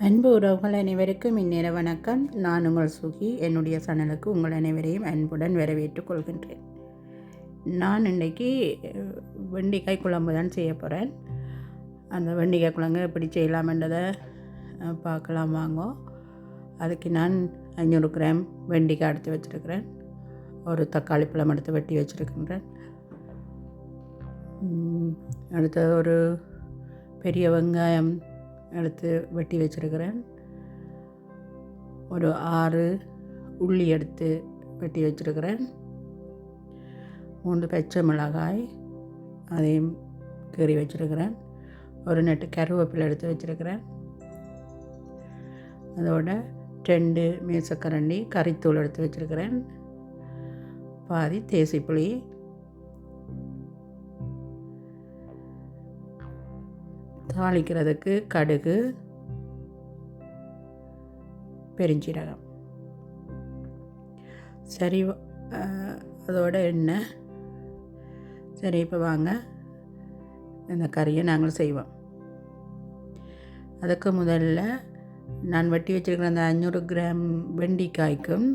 அன்பு உறவுகள் அனைவருக்கும் இந்நேர வணக்கம். நான் உங்கள் சுகி. என்னுடைய சேனலுக்கு உங்கள் அனைவரையும் அன்புடன் வரவேற்றுக் கொள்கின்றேன். நான் இன்றைக்கி வெண்டைக்காய் குழம்பு தான் செய்ய போகிறேன். அந்த வெண்டைக்காய் குழம்பு எப்படி செய்யலாம்ன்றதை பார்க்கலாம் வாங்க. அதுக்கு நான் 500 கிராம் வெண்டைக்காய் எடுத்து வச்சுருக்கிறேன். ஒரு தக்காளி பழம் எடுத்து வெட்டி வச்சுருக்கின்றேன். அடுத்தது ஒரு பெரிய வெங்காயம் எடுத்து வெட்டி வச்சுருக்கிறேன். ஒரு 6 உள்ளி எடுத்து வெட்டி வச்சுருக்கிறேன். 3 பச்சை மிளகாய் அதையும் கீறி வச்சுருக்கிறேன். ஒரு நெட்டு கருவேப்பிலை எடுத்து வச்சுருக்கிறேன். அதோட 2 மேசக்கரண்டி கறித்தூள் எடுத்து வச்சுருக்கிறேன். பாதி தேசிப்புளி, தாளிக்கிறதுக்கு கடுகு, பெருஞ்சீரகம், சரி அதோட எண்ணெய். சரி, இப்போ வாங்க இந்த கறியை நாங்கள் செய்வோம். அதுக்கு முதல்ல நான் வெட்டி வச்சுருக்கிற அந்த 500 கிராம் வெண்டைக்காய்க்கும்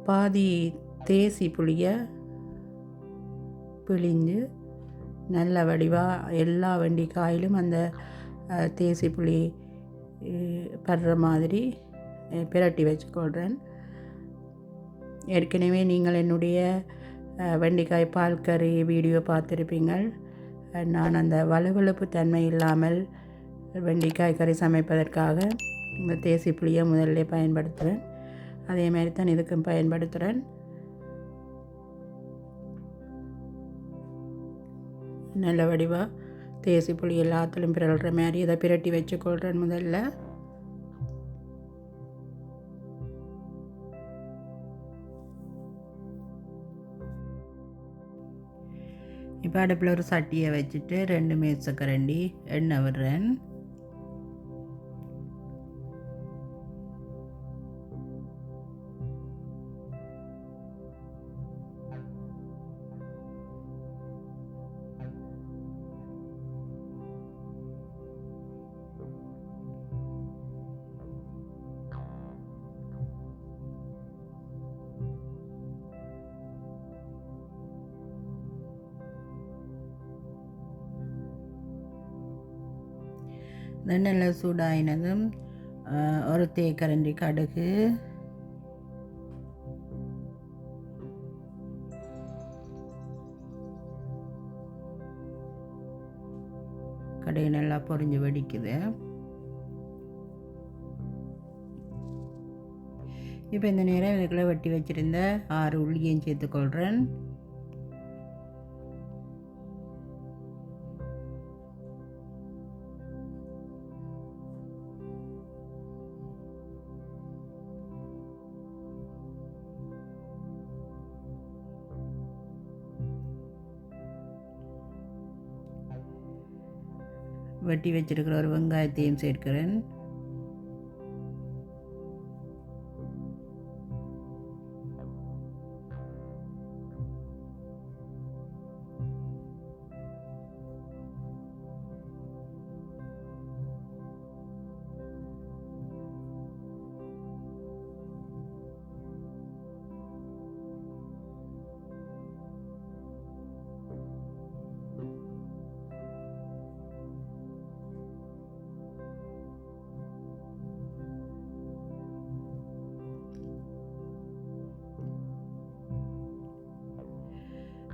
பாதி தேசி புளியை பிழிஞ்சு நல்ல வடிவாக எல்லா வெண்டைக்காயிலும் அந்த தேசி புளி படுற மாதிரி பிரட்டி வச்சுக்கொள்கிறேன். ஏற்கனவே நீங்கள் என்னுடைய வெண்டைக்காய் பால் கறி வீடியோ பார்த்துருப்பீங்கள். நான் அந்த வலுவழுப்பு தன்மை இல்லாமல் வெண்டைக்காய் கறி சமைப்பதற்காக இந்த தேசி புளியை முதல்ல பயன்படுத்துகிறேன். அதே மாதிரி தான் இதுக்கும் பயன்படுத்துகிறேன். நல்ல வடிவாக தேசி புளி எல்லாத்துலையும் பிறல்ற மாதிரி இதை பிரட்டி வச்சுக்கொள்கிறேன் முதல்ல. இப்போ அடுப்பில் ஒரு சட்டியை வச்சுட்டு 2 மேசக்கரண்டி எண்ணெய் விடுறேன். நல்லா சூடாயினதும் ஒரு தேக்கரண்டி கடுகு, கடுகு நல்லா பொரிஞ்சு வெடிக்குது. இப்போ இந்த நேரம் இதுக்குள்ளே வெட்டி வச்சுருந்த 6 உள்ளியையும் சேர்த்துக்கொள்கிறேன். வெட்டி வச்சிருக்கிற ஒரு வெங்காயத்தையும் சேர்க்கிறேன்.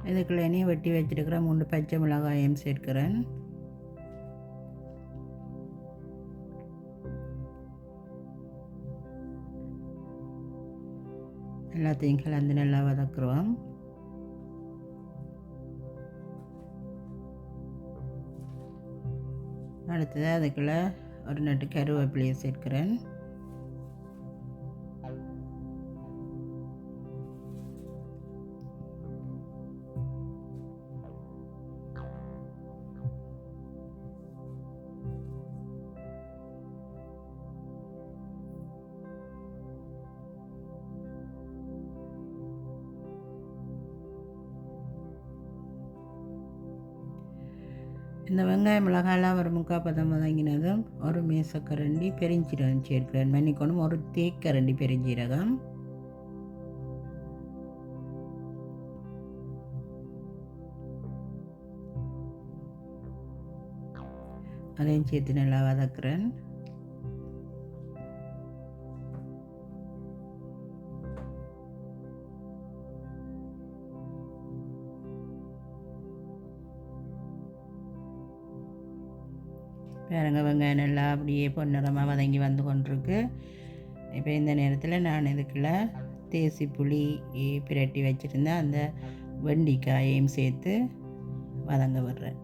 இதுக்குள்ளே வெட்டி வச்சிருக்கிற 3 பச்சை மிளகாயும் சேர்க்கிறேன். எல்லாத்தையும் கலந்து நல்லா வதக்குறோம். அடுத்தது அதுக்குள்ளே ஒரு நட்டு கருவேப்பிலையை சேர்க்கிறேன். இந்த வெங்காயம் மிளகாயெல்லாம் ஒரு முக்கால் பதம் வதங்கினதும் ஒரு மேசக்கரண்டி பெருஞ்சீரகம் சேர்க்கிறேன். மன்னிக்கணும், ஒரு தேக்கரண்டி பெருஞ்சீரகம். அதையும் சேர்த்து நல்லா வதக்குறேன். பாருங்க, வெங்காயம் நல்லா அப்படியே பொன்னிறமாக வதங்கி வந்து கொண்டிருக்கு. இப்போ இந்த நேரத்தில் நான் இதுக்குள்ள தேசி புளி பிரட்டி வச்சுருந்தேன், அந்த வெண்டிக்காயையும் சேர்த்து வதங்க விடுறேன்.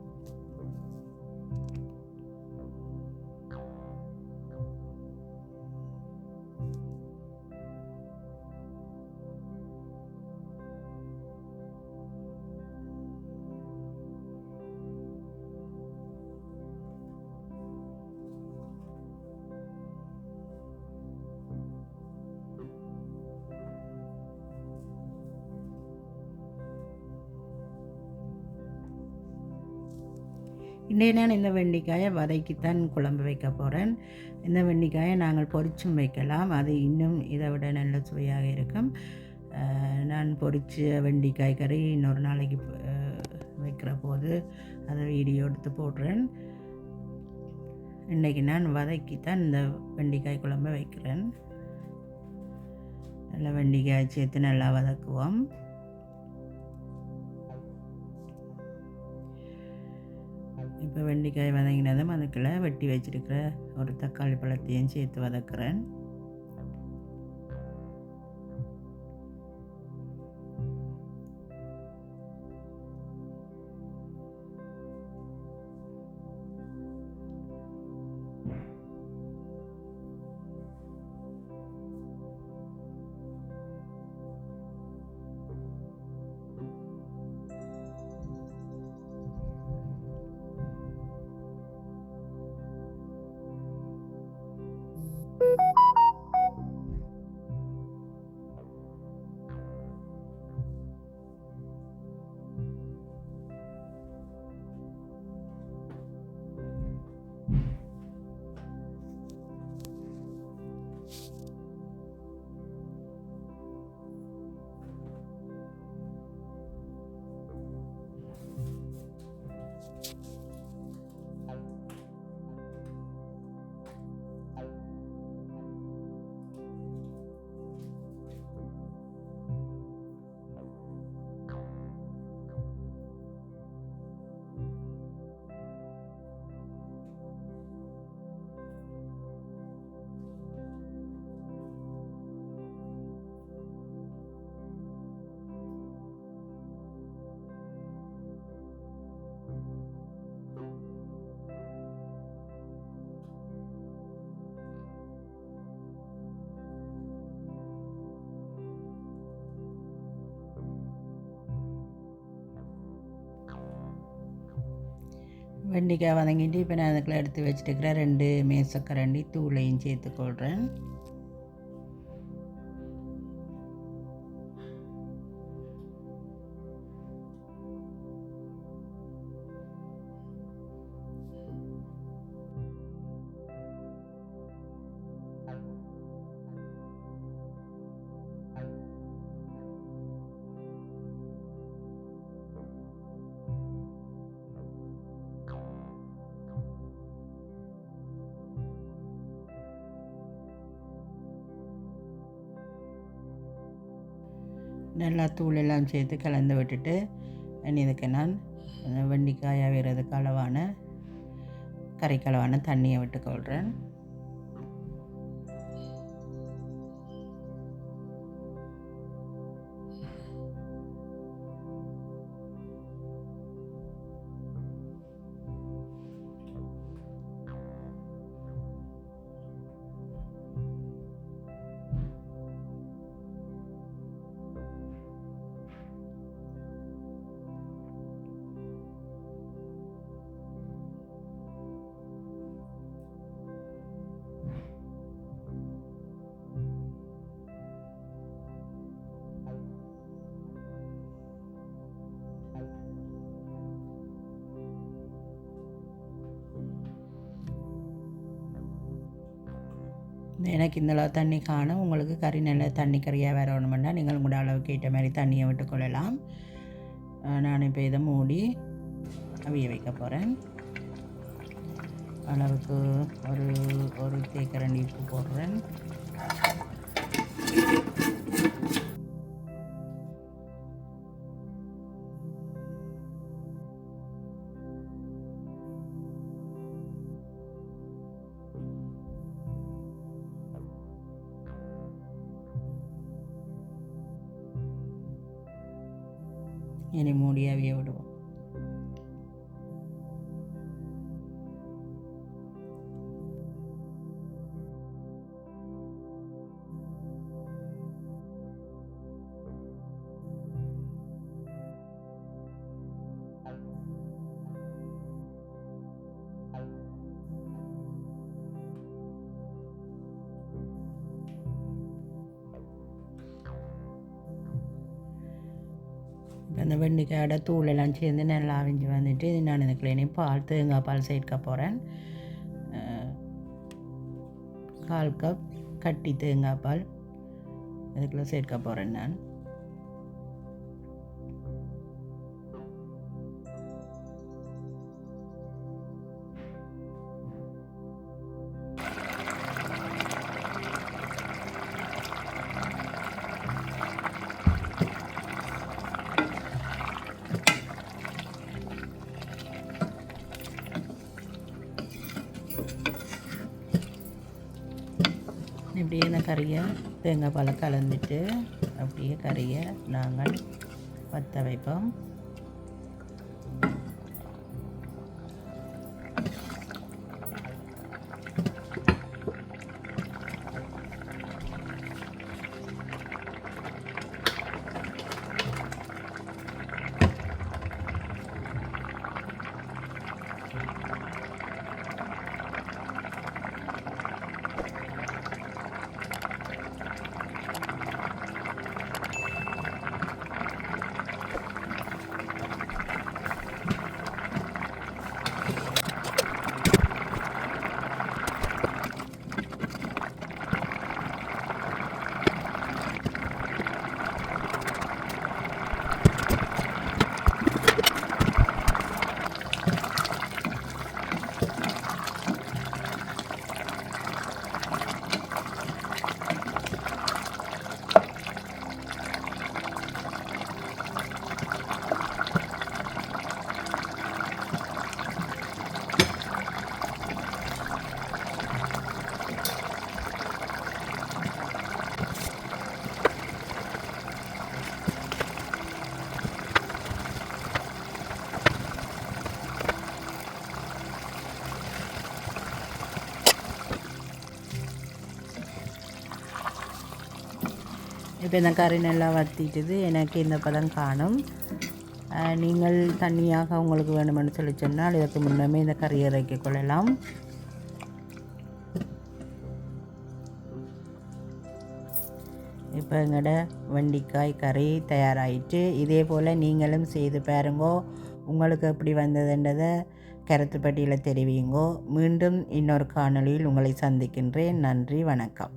இன்றைய நான் இந்த வெண்டைக்காயை வதக்கித்தான் குழம்பு வைக்க போகிறேன். இந்த வெண்டைக்காயை நாங்கள் பொரிச்சும் வைக்கலாம், அது இன்னும் இதை விட நல்ல சுவையாக இருக்கும். நான் பொரிச்ச வெண்டைக்காய் கறி இன்னொரு நாளைக்கு வைக்கிற போது அதை வீடியோ எடுத்து போடுறேன். இன்றைக்கி நான் வதக்கித்தான் இந்த வெண்டைக்காய் குழம்பை வைக்கிறேன். நல்லா வெண்டைக்காய் சேர்த்து நல்லா வதக்குவோம். இப்போ வெண்டைக்காய் வதங்கினதும் அதுக்குள்ளே வெட்டி வச்சுருக்கிற ஒரு தக்காளி பழத்தையும் சேர்த்து வதக்குறேன். வெண்டைக்காய் வதங்கிட்டு இப்போ நான் அதுக்குள்ள எடுத்து வச்சுட்டுக்கிற 2 மேசக்கரண்டி தூளையும் சேர்த்துக்கொள்கிறேன். நல்லா தூள் எல்லாம் சேர்த்து கலந்து விட்டுட்டு இதுக்கு நான் வெண்டைக்காய் அவிறதுக்கு அளவான கரைக்களவான தண்ணியை விட்டுக்கொள்கிறேன். எனக்கு இந்த அளவு தண்ணி காணும். உங்களுக்கு கறி நல்ல தண்ணி கறியாக வரணுமெண்டா நீங்கள் உங்களோட அளவுக்கு ஏற்ற மாதிரி தண்ணியை விட்டுக்கொள்ளலாம். நான் இப்போ இதை மூடி அவிய வைக்க போகிறேன். அளவுக்கு ஒரு ஒரு தேக்கரண்டி உப்பு போடுறேன். இனி மூடி அவிய விடுவோம். அந்த வெண்டைக்காயோட தூளெல்லாம் சேர்ந்து நல்லா அவிஞ்சு வந்துட்டு நான் இதுக்குள்ளே பால் தேங்காய் பால் சேர்க்க போகிறேன். 1/4 கப் கட்டி தேங்காய் பால் அதுக்குள்ளே சேர்க்க போகிறேன் நான். இப்படியே இந்த கறியை தேங்காய் பாலை கலந்துட்டு அப்படியே கறியை நாங்கள் வற்ற வைப்போம். இப்போ இந்த கறி நல்லா வற்றிட்டுது. எனக்கு இந்த பதம் காணும். நீங்கள் தண்ணியாக உங்களுக்கு வேணுமென்னு சொல்லி சொன்னால் இதற்கு முன்னமே இந்த கறியை இறக்கி கொள்ளலாம். இப்போ எங்களோட வெண்டைக்காய் கறி தயாராகிட்டு. இதே போல் நீங்களும் செய்து பாருங்கோ. உங்களுக்கு எப்படி வந்ததுன்றதை கருத்து பட்டியலில் தெரிவிங்கோ. மீண்டும் இன்னொரு காணொளியில் உங்களை சந்திக்கின்றேன். நன்றி, வணக்கம்.